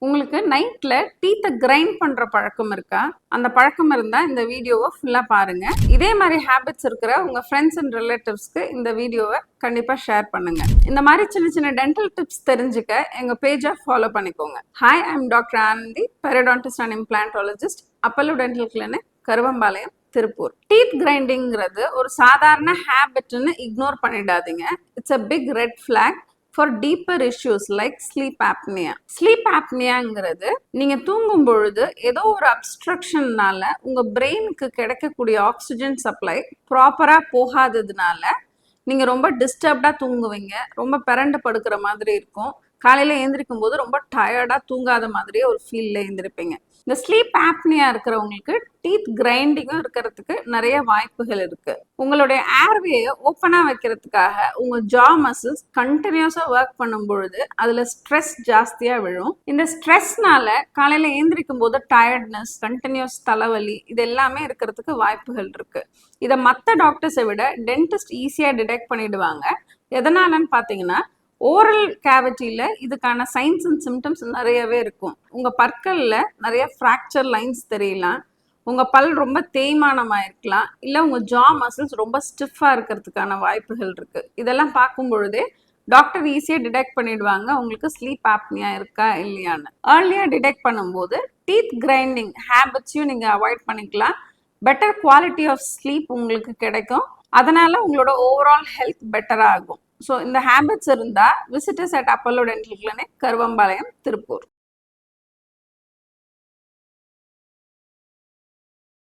உங்களுக்கு நைட்ல டீத்தை கிரைண்ட் பண்ற பழக்கம் இருக்கா? அந்த பழக்கம் இருந்தா இந்த வீடியோவை ஃபுல்லா பாருங்க. இதே மாதிரி ஹேபிட்ஸ் இருக்கிற உங்க ஃப்ரெண்ட்ஸ் அண்ட் ரிலேட்டிவ்ஸ்க்கு இந்த வீடியோவை கண்டிப்பா ஷேர் பண்ணுங்க. இந்த மாதிரி சின்ன சின்ன டென்டல் டிப்ஸ் தெரிஞ்சுக்க எங்க பேஜை ஃபாலோ பண்ணிக்கோங்க. Hi, I am doctor Anandhi, periodontist and implantologist, Apollo dental clinic, Karuvampalayam, Tiruppur. Teeth கிரைண்டிங்கிறது ஒரு சாதாரண ஹேபிட்னு இக்னோர் பண்ணிடாதீங்க. It's a big red flag for deeper issues like sleep apnea. Sleep apneaங்கிறது நீங்க தூங்கும் பொழுது ஏதோ ஒரு அப்ஸ்ட்ரக்ஷன்னால உங்க பிரெயினுக்கு கிடைக்கக்கூடிய ஆக்சிஜன் சப்ளை ப்ராப்பரா போகாததுனால நீங்க ரொம்ப டிஸ்டர்ப்டா தூங்குவீங்க, ரொம்ப பிறண்டு படுக்கிற மாதிரி இருக்கும், காலையில எழுந்திரிக்கும் போது ரொம்ப டயர்டா தூங்காத மாதிரியே ஒரு ஃபீல்ல எழுந்திருப்பீங்க. இந்த ஸ்லீப் ஆப்னியா இருக்கிறவங்களுக்கு டீத் கிரைண்டிங்கும் இருக்கிறதுக்கு நிறைய வாய்ப்புகள் இருக்கு. உங்களுடைய ஏர்வேயை ஓப்பனா வைக்கிறதுக்காக உங்க ஜா மசில்ஸ் கண்டினியூஸா ஒர்க் பண்ணும் பொழுது அதுல ஸ்ட்ரெஸ் ஜாஸ்தியா விழும். இந்த ஸ்ட்ரெஸ்னால காலையில எழுந்திரிக்கும் போது டயர்ட்னஸ், கண்டினியூஸ் தலைவலி, இது எல்லாமே இருக்கிறதுக்கு வாய்ப்புகள் இருக்கு. இதை மற்ற டாக்டர்ஸை விட டென்டிஸ்ட் ஈஸியா டிடெக்ட் பண்ணிடுவாங்க. எதனாலன்னு பார்த்தீங்கன்னா, ஓரல் கேவிட்டியில் இதுக்கான சைன்ஸ் அண்ட் சிம்டம்ஸ் நிறையவே இருக்கும். உங்கள் பற்களில் நிறைய ஃப்ராக்சர் லைன்ஸ் தெரியலாம், உங்கள் பல் ரொம்ப தேய்மானமாக இருக்கலாம், இல்லை உங்கள் ஜா மசில்ஸ் ரொம்ப ஸ்டிஃபாக இருக்கிறதுக்கான வாய்ப்புகள் இருக்குது. இதெல்லாம் பார்க்கும் பொழுதே டாக்டர் ஈஸியாக டிடெக்ட் பண்ணிடுவாங்க உங்களுக்கு ஸ்லீப் ஆப்னியா இருக்கா இல்லையான்னு. ஏர்லியாக டிடெக்ட் பண்ணும்போது டீத் கிரைண்டிங் ஹேபிட்ஸையும் நீங்கள் அவாய்ட் பண்ணிக்கலாம். பெட்டர் குவாலிட்டி ஆஃப் ஸ்லீப் உங்களுக்கு கிடைக்கும். அதனால உங்களோட ஓவரால் ஹெல்த் பெட்டராக ஆகும். ஸோ இந்த ஹேபிட்ஸ் இருந்தால் visitors at Apollo dental clinic, Karuvampalayam, Tiruppur.